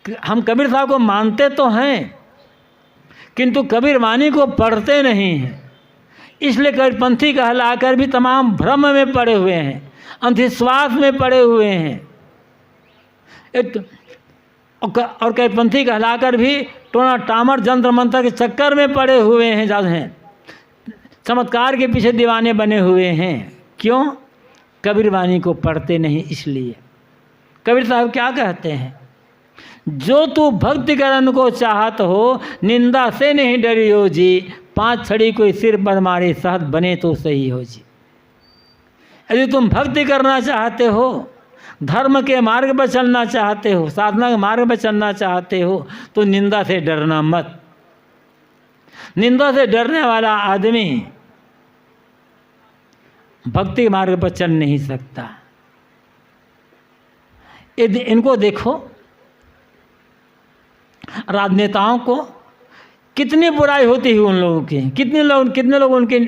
हम कबीर साहब को मानते तो हैं किंतु कबीर वाणी को पढ़ते नहीं हैं, इसलिए कबीरपंथी कहलाकर भी तमाम भ्रम में पड़े हुए हैं, अंधविश्वास में पड़े हुए हैं। और कबीरपंथी कहलाकर भी टोना टामर जंत्र मंत्र के चक्कर में पड़े हुए हैं, ज़्यादा हैं, चमत्कार के पीछे दीवाने बने हुए हैं। क्यों? कबीर वाणी को पढ़ते नहीं इसलिए। कबीर साहब क्या कहते हैं? जो तू भक्ति करन को चाहत हो, निंदा से नहीं डरियो जी, 5 छड़ी कोई सिर पर मारे सहत बने तो सही हो जी। यदि तुम भक्ति करना चाहते हो, धर्म के मार्ग पर चलना चाहते हो, साधना के मार्ग पर चलना चाहते हो, तो निंदा से डरना मत। निंदा से डरने वाला आदमी भक्ति मार्ग पर चल नहीं सकता। इनको देखो, राजनेताओं को कितनी बुराई होती है उन लोगों की, कितने लोग उनकी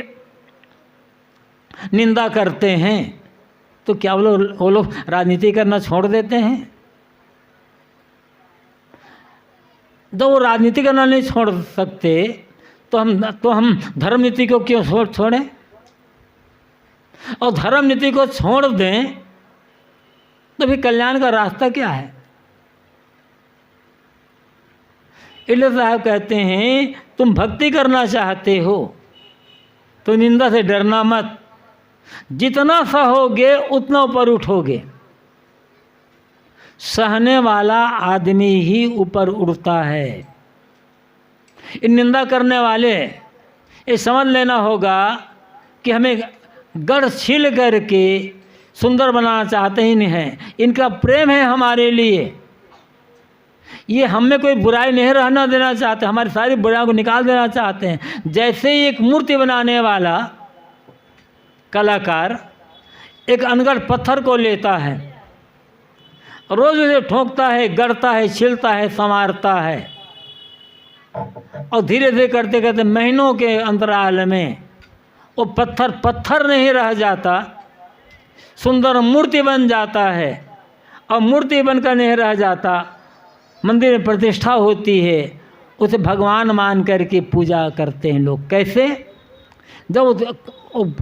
निंदा करते हैं, तो क्या वो लोग राजनीति करना छोड़ देते हैं? जब वो राजनीति करना नहीं छोड़ सकते तो हम धर्म नीति को क्यों छोड़ें? और धर्म नीति को छोड़ दें तो फिर कल्याण का रास्ता क्या है? इसलिए साहब कहते हैं तुम भक्ति करना चाहते हो तो निंदा से डरना मत, जितना सहोगे उतना ऊपर उठोगे। सहने वाला आदमी ही ऊपर उड़ता है। इन निंदा करने वाले ये समझ लेना होगा कि हमें गढ़ छील करके सुंदर बनाना चाहते ही नहीं हैं, इनका प्रेम है हमारे लिए। ये हम में कोई बुराई नहीं रहना देना चाहते, हमारी सारी बुराइयों को निकाल देना चाहते हैं। जैसे ही एक मूर्ति बनाने वाला कलाकार एक अनगढ़ पत्थर को लेता है, रोज उसे ठोकता है, गढ़ता है, छीलता है, संवारता है, और धीरे धीरे करते करते महीनों के अंतराल में वो पत्थर नहीं रह जाता, सुंदर मूर्ति बन जाता है। और मूर्ति बनकर नहीं रह जाता, मंदिर में प्रतिष्ठा होती है, उसे भगवान मान करके पूजा करते हैं लोग। कैसे? जब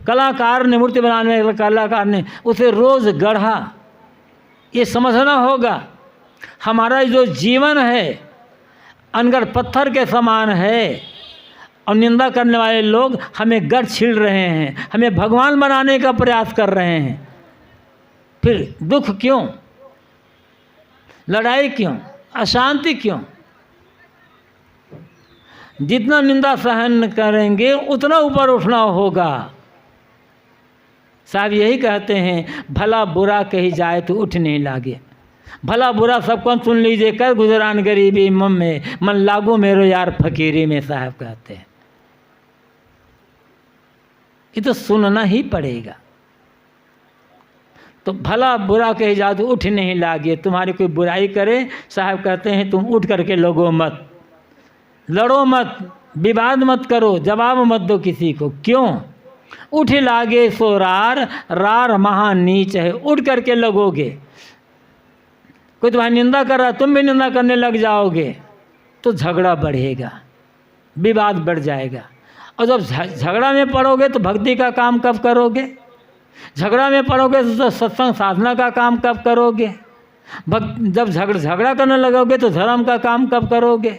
कलाकार ने, मूर्ति बनाने वाले कलाकार ने उसे रोज़ गढ़ा। ये समझना होगा हमारा जो जीवन है अनगढ़ पत्थर के समान है, और निंदा करने वाले लोग हमें गढ़ छील रहे हैं, हमें भगवान बनाने का प्रयास कर रहे हैं। फिर दुख क्यों? लड़ाई क्यों? अशांति क्यों? जितना निंदा सहन करेंगे उतना ऊपर उठना होगा। साहब यही कहते हैं, भला बुरा कही जाए तो उठ नहीं लागे। भला बुरा सबको सुन लीजिए, कर गुजरान गरीबी मन लागू मेरो यार फकीरी में, साहब कहते हैं। ये तो सुनना ही पड़ेगा। तो भला बुरा कही जाए तो उठ नहीं लागे। तुम्हारी कोई बुराई करे, साहब कहते हैं तुम उठ करके लगो मत, लड़ो मत, विवाद मत करो, जवाब मत दो किसी को। क्यों? उठ लागे सो रार महा नीच है। उठ करके लगोगे, कोई तुम्हारी निंदा कर रहा है, तुम भी निंदा करने लग जाओगे तो झगड़ा बढ़ेगा, विवाद बढ़ जाएगा। और जब झगड़ा में पड़ोगे तो भक्ति का काम कब करोगे? झगड़ा में पड़ोगे तो सत्संग साधना का काम कब करोगे? जब झगड़ा करने लगोगे तो धर्म का काम कब करोगे?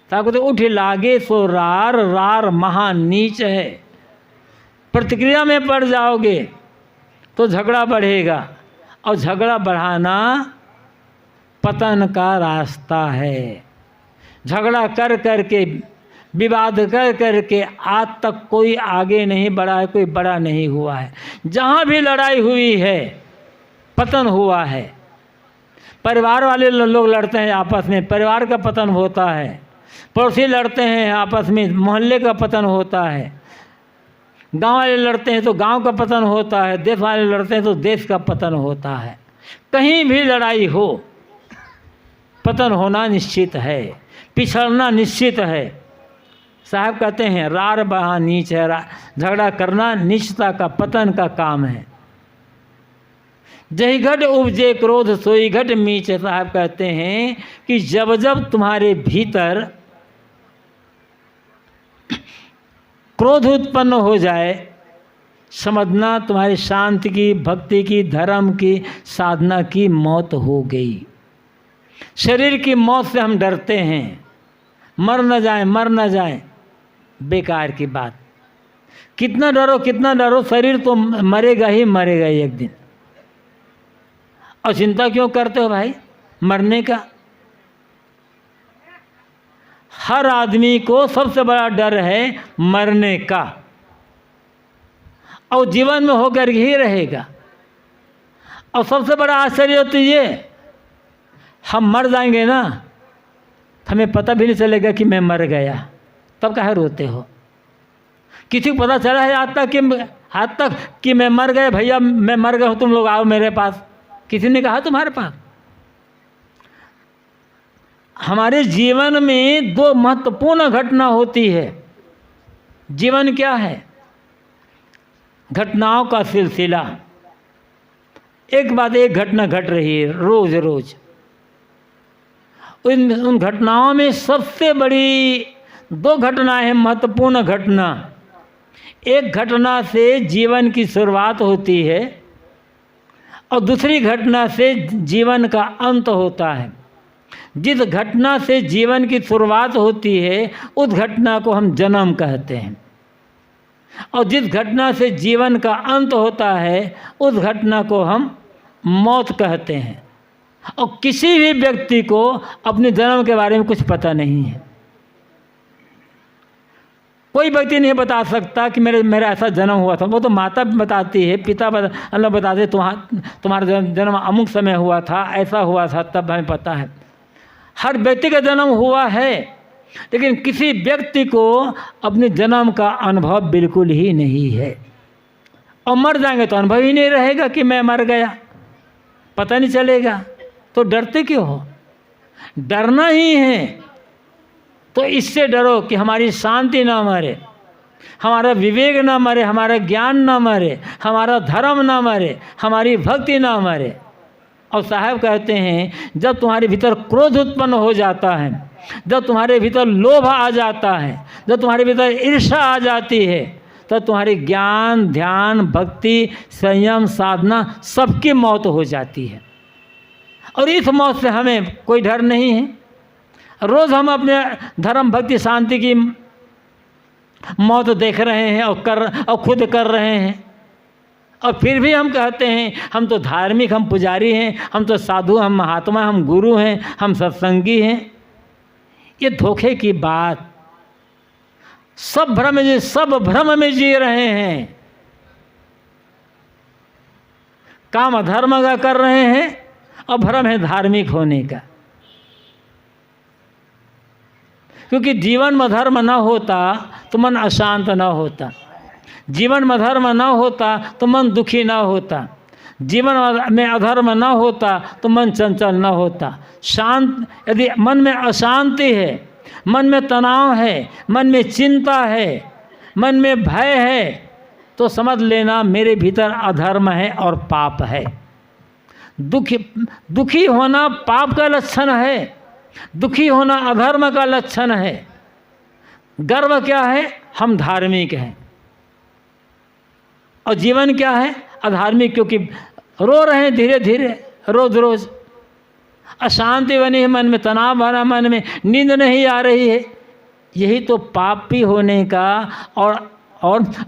ताकि तो उठ लागे सो रार महा नीच है। प्रतिक्रिया में पड़ जाओगे तो झगड़ा बढ़ेगा, और झगड़ा बढ़ाना पतन का रास्ता है। झगड़ा कर करके, विवाद कर करके आज तक कोई आगे नहीं बढ़ा है, कोई बड़ा नहीं हुआ है। जहाँ भी लड़ाई हुई है पतन हुआ है। परिवार वाले लोग लड़ते हैं आपस में, परिवार का पतन होता है। पड़ोसी लड़ते हैं आपस में, मोहल्ले का पतन होता है। गांव वाले लड़ते हैं तो गांव का पतन होता है। देश वाले लड़ते हैं तो देश का पतन होता है। कहीं भी लड़ाई हो, पतन होना निश्चित है, पिछड़ना निश्चित है। साहब कहते हैं रार बहा नीच है। झगड़ा करना नीचता का, पतन का काम है। जही घट उपजे क्रोध सोई घट मीच। साहब कहते हैं कि जब जब तुम्हारे भीतर क्रोध उत्पन्न हो जाए, समझना तुम्हारी शांति की, भक्ति की, धर्म की, साधना की मौत हो गई। शरीर की मौत से हम डरते हैं, मर न जाए, मर न जाए, बेकार की बात। कितना डरो, कितना डरो, शरीर तो मरेगा ही मरेगा एक दिन। और चिंता क्यों करते हो भाई मरने का? हर आदमी को सबसे बड़ा डर है मरने का, और जीवन में होकर ही रहेगा। और सबसे बड़ा आश्चर्य तो ये, हम मर जाएंगे ना, हमें पता भी नहीं चलेगा कि मैं मर गया, तब काहे रोते हो? किसी को पता चला है आज तक कि मैं मर गया? भैया मैं मर गया हूँ, तुम लोग आओ मेरे पास, किसी ने कहा तुम्हारे पास? हमारे जीवन में दो महत्वपूर्ण घटना होती है। जीवन क्या है? घटनाओं का सिलसिला। एक बात, एक घटना घट रही है रोज रोज। उन घटनाओं में सबसे बड़ी दो घटनाएं हैं, महत्वपूर्ण घटना। एक घटना से जीवन की शुरुआत होती है और दूसरी घटना से जीवन का अंत होता है। जिस घटना से जीवन की शुरुआत होती है उस घटना को हम जन्म कहते हैं, और जिस घटना से जीवन का अंत होता है उस घटना को हम मौत कहते हैं। और किसी भी व्यक्ति को अपने जन्म के बारे में कुछ पता नहीं है। कोई व्यक्ति नहीं बता सकता कि मेरा ऐसा जन्म हुआ था। वो तो माता बताती है, पिता अल्लाह बताते, तुम्हारा जन्म अमुक समय हुआ था, ऐसा हुआ था, तब हमें पता है। हर व्यक्ति का जन्म हुआ है, लेकिन किसी व्यक्ति को अपने जन्म का अनुभव बिल्कुल ही नहीं है। और मर जाएंगे तो अनुभव ही नहीं रहेगा कि मैं मर गया, पता नहीं चलेगा। तो डरते क्यों हो? डरना ही है तो इससे डरो कि हमारी शांति ना मरे, हमारा विवेक ना मरे, हमारा ज्ञान ना मरे, हमारा धर्म ना मरे, हमारी भक्ति ना मरे। और साहब कहते हैं जब तुम्हारे भीतर क्रोध उत्पन्न हो जाता है, जब तुम्हारे भीतर लोभ आ जाता है, जब तुम्हारे भीतर ईर्ष्या आ जाती है, तब तुम्हारी ज्ञान, ध्यान, भक्ति, संयम, साधना सबकी मौत हो जाती है। और इस मौत से हमें कोई डर नहीं है। रोज़ हम अपने धर्म, भक्ति, शांति की मौत देख रहे हैं और खुद कर रहे हैं, और फिर भी हम कहते हैं हम तो धार्मिक, हम पुजारी हैं, हम तो साधु, हम महात्मा, हम गुरु हैं, हम सत्संगी हैं। ये धोखे की बात। सब भ्रम में जी रहे हैं। काम अधर्म का कर रहे हैं और भ्रम है धार्मिक होने का। क्योंकि जीवन में धर्म न होता तो मन अशांत न होता, जीवन में धर्म न होता तो मन दुखी न होता, जीवन में अधर्म न होता तो मन चंचल न होता। शांत, यदि मन में अशांति है, मन में तनाव है, मन में चिंता है, मन में भय है, तो समझ लेना मेरे भीतर अधर्म है और पाप है। दुखी होना पाप का लक्षण है, दुखी होना अधर्म का लक्षण है। गर्व क्या है? हम धार्मिक हैं। और जीवन क्या है? अधार्मिक, क्योंकि रो रहे हैं धीरे धीरे, रोज रोज। अशांति बनी है मन में, तनाव भरा मन में, नींद नहीं आ रही है। यही तो पापी होने का और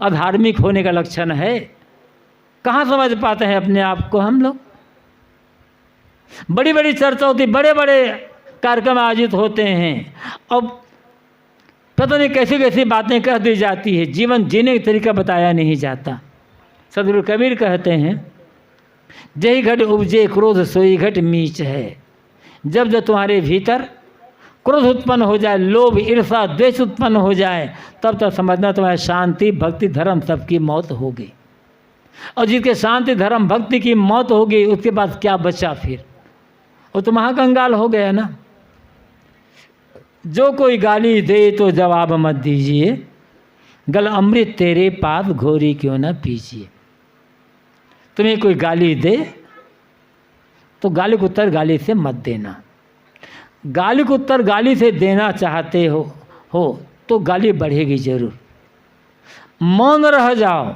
अधार्मिक होने का लक्षण है। कहाँ समझ पाते हैं अपने आप को हम लोग? बड़ी बड़ी चर्चा होती, बड़े बड़े कार्यक्रम आयोजित होते हैं, और पता नहीं कैसी कैसी बातें कह दी जाती है, जीवन जीने का तरीका बताया नहीं जाता। सदगुरु कबीर कहते हैं जही घट उपजे क्रोध सोई घट मीच है। जब जब तुम्हारे भीतर क्रोध उत्पन्न हो जाए, लोभ, ईर्ष्या, द्वेष उत्पन्न हो जाए, तब तक समझना तुम्हारी शांति, भक्ति, धर्म सबकी मौत हो गई। और जिसके शांति, धर्म, भक्ति की मौत हो गई, उसके बाद क्या बचा फिर? वो तो महाकंगाल हो गया ना। जो कोई गाली दे तो जवाब मत दीजिए, गल अमृत तेरे पाप घोरी क्यों न पीजिए। तुम्हें कोई गाली दे तो गाली का उत्तर गाली से मत देना। गाली का उत्तर गाली से देना चाहते हो तो गाली बढ़ेगी जरूर। मौन रह जाओ,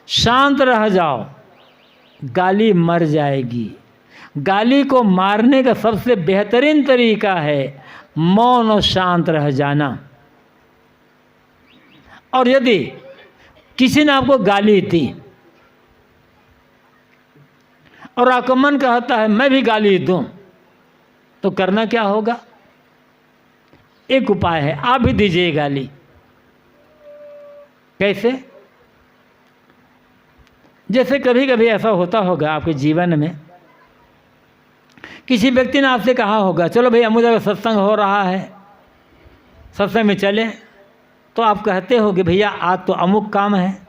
शांत रह जाओ, गाली मर जाएगी। गाली को मारने का सबसे बेहतरीन तरीका है मौन और शांत रह जाना। और यदि किसी ने आपको गाली दी और आपका मन कहता है मैं भी गाली दूं, तो करना क्या होगा? एक उपाय है, आप भी दीजिए गाली। कैसे? जैसे कभी कभी ऐसा होता होगा आपके जीवन में, किसी व्यक्ति ने आपसे कहा होगा चलो भाई अमुक जगह सत्संग हो रहा है, सत्संग में चलें। तो आप कहते हो कि भैया आज तो अमुक काम है,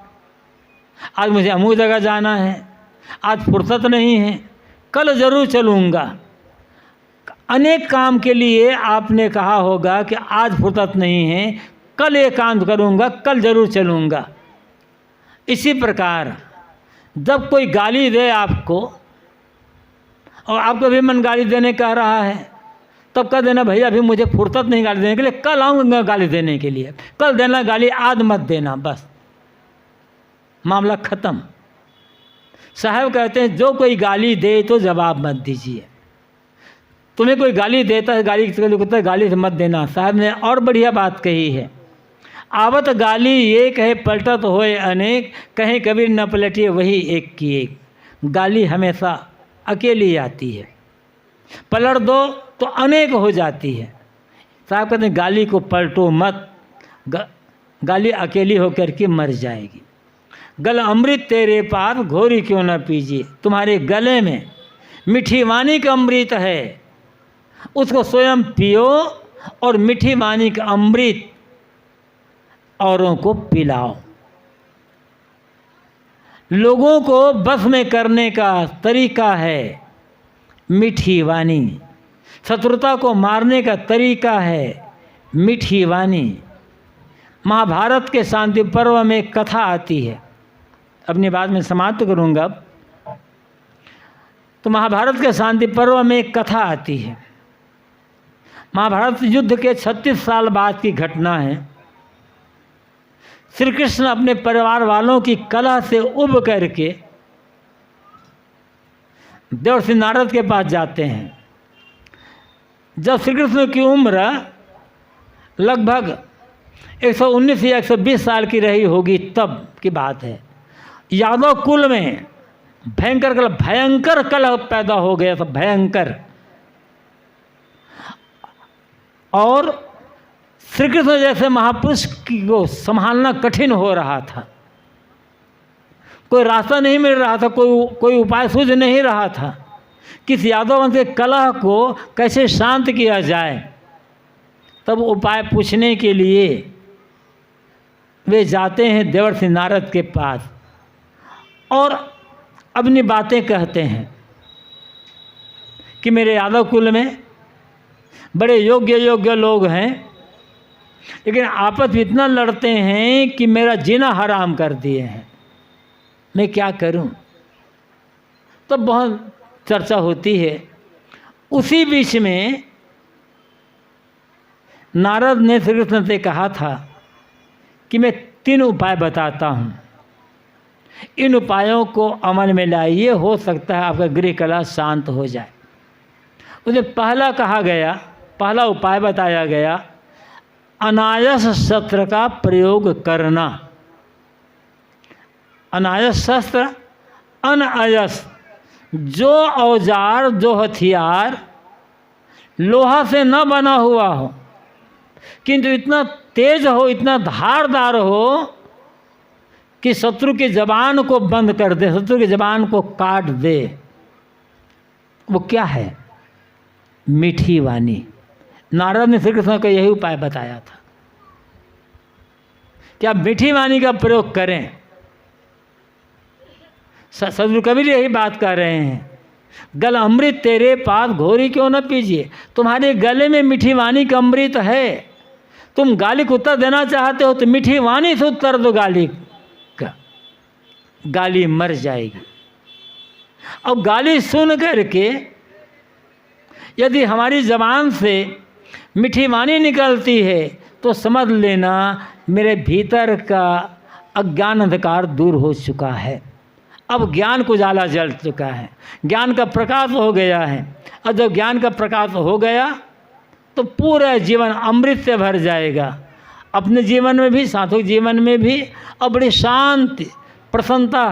आज मुझे अमुक जगह जाना है, आज फुर्सत नहीं है, कल ज़रूर चलूँगा। अनेक काम के लिए आपने कहा होगा कि आज फुर्सत नहीं है, कल ये काम करूँगा, कल ज़रूर चलूँगा। इसी प्रकार जब कोई गाली दे आपको और आपका भी मन गाली देने कह रहा है, तब कह देना भैया अभी मुझे फुर्सत नहीं गाली देने के लिए, कल आऊँगा गाली देने के लिए, कल देना गाली, आज मत देना, बस मामला ख़त्म। साहब कहते हैं जो कोई गाली दे तो जवाब मत दीजिए। तुम्हें कोई गाली देता है, गाली से मत देना। साहब ने और बढ़िया बात कही है, आवत गाली ये कहे पलटत होए अनेक, कहीं कबीर न पलटिए वही एक की एक। गाली हमेशा अकेली आती है, पलट दो तो अनेक हो जाती है। साहब कहते हैं गाली को पलटो मत, गाली अकेली होकर के मर जाएगी। गल अमृत तेरे पास घोरी क्यों न पीजिए, तुम्हारे गले में मीठी वाणी का अमृत है, उसको स्वयं पियो और मीठी वाणी का अमृत औरों को पिलाओ। लोगों को बस में करने का तरीका है मीठी वाणी, शत्रुता को मारने का तरीका है मीठी वाणी। महाभारत के शांति पर्व में एक कथा आती है, अपनी बात में समाप्त करूंगा। तो महाभारत के शांति पर्व में एक कथा आती है। महाभारत युद्ध के 36 साल बाद की घटना है। श्री कृष्ण अपने परिवार वालों की कलह से उब करके देवर्षि नारद के पास जाते हैं। जब श्री कृष्ण की उम्र लगभग 119 या 120 साल की रही होगी तब की बात है। यादव कुल में भयंकर कलह पैदा हो गया था, भयंकर। और श्री कृष्ण जैसे महापुरुष को संभालना कठिन हो रहा था। कोई रास्ता नहीं मिल रहा था, कोई उपाय सूझ नहीं रहा था। किस यादव वंश के कलह को कैसे शांत किया जाए, तब उपाय पूछने के लिए वे जाते हैं देवर्षि नारद के पास और अपनी बातें कहते हैं कि मेरे यादव कुल में बड़े योग्य लोग हैं, लेकिन आपस में इतना लड़ते हैं कि मेरा जीना हराम कर दिए हैं, मैं क्या करूं। तो बहुत चर्चा होती है। उसी बीच में नारद ने श्री कृष्ण से कहा था कि मैं 3 उपाय बताता हूं, इन उपायों को अमल में लाइए, हो सकता है आपका गृह कलह शांत हो जाए। उसे पहला उपाय बताया गया, अनायास शस्त्र का प्रयोग करना। अनायास शस्त्र, अनायास जो औजार, जो हथियार लोहा से न बना हुआ हो, किंतु इतना तेज हो, इतना धारदार हो कि शत्रु की जबान को बंद कर दे, शत्रु की जबान को काट दे। वो क्या है? मीठी वाणी। नारद ने श्री कृष्ण का यही उपाय बताया था कि आप मीठी वाणी का प्रयोग करें। सदगुरु कबीर यही बात कर रहे हैं, गल अमृत तेरे पास घोरी क्यों न पीजिए, तुम्हारे गले में मीठी वाणी का अमृत है। तुम गाली को उत्तर देना चाहते हो तो मीठी वाणी से उत्तर दो गाली का, गाली मर जाएगी। अब गाली सुन करके यदि हमारी ज़बान से मीठी वाणी निकलती है तो समझ लेना मेरे भीतर का अज्ञान अंधकार दूर हो चुका है। अब ज्ञान को उजाला जल चुका है, ज्ञान का प्रकाश हो गया है। और जब ज्ञान का प्रकाश हो गया तो पूरा जीवन अमृत से भर जाएगा, अपने जीवन में भी, साथों के जीवन में भी। और बड़ी शांति, प्रसन्नता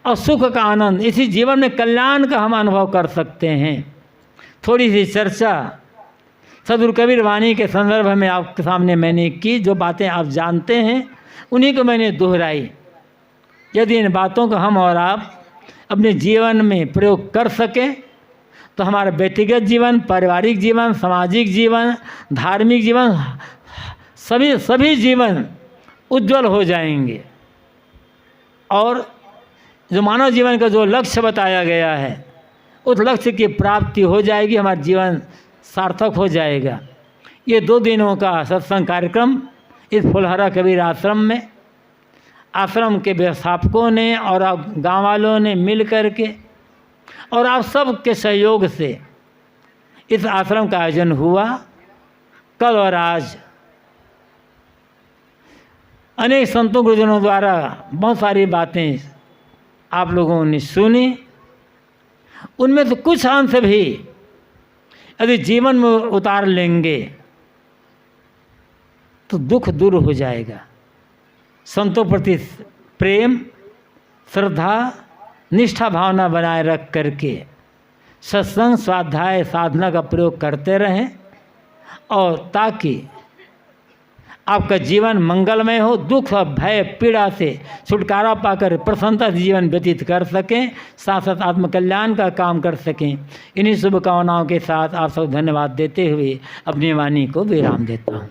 और सुख का आनंद, इसी जीवन में कल्याण का हम अनुभव कर सकते हैं। थोड़ी सी चर्चा सदगुरु कबीर वाणी के संदर्भ में आपके सामने मैंने की। जो बातें आप जानते हैं उन्हीं को मैंने दोहराई। यदि इन बातों को हम और आप अपने जीवन में प्रयोग कर सकें तो हमारा व्यक्तिगत जीवन, पारिवारिक जीवन, सामाजिक जीवन, धार्मिक जीवन, सभी जीवन उज्जवल हो जाएंगे। और जो मानव जीवन का जो लक्ष्य बताया गया है उस लक्ष्य की प्राप्ति हो जाएगी, हमारा जीवन सार्थक हो जाएगा। ये 2 दिनों का सत्संग कार्यक्रम इस फुलहरा कबीर आश्रम में आश्रम के व्यवस्थापकों ने और आप गाँव वालों ने मिल कर के और आप सब के सहयोग से इस आश्रम का आयोजन हुआ। कल और आज अनेक संतों गुरुजनों द्वारा बहुत सारी बातें आप लोगों ने सुनी। उनमें से कुछ अंश भी यदि जीवन में उतार लेंगे तो दुख दूर हो जाएगा। संतों प्रति प्रेम, श्रद्धा, निष्ठा भावना बनाए रख करके सत्संग, स्वाध्याय, साधना का प्रयोग करते रहें और ताकि आपका जीवन मंगलमय हो, दुख और भय पीड़ा से छुटकारा पाकर प्रसन्नता से जीवन व्यतीत कर सकें, साथ साथ आत्मकल्याण का काम कर सकें। इन्हीं शुभकामनाओं के साथ आप सब धन्यवाद देते हुए अपनी वाणी को विराम देता हूँ।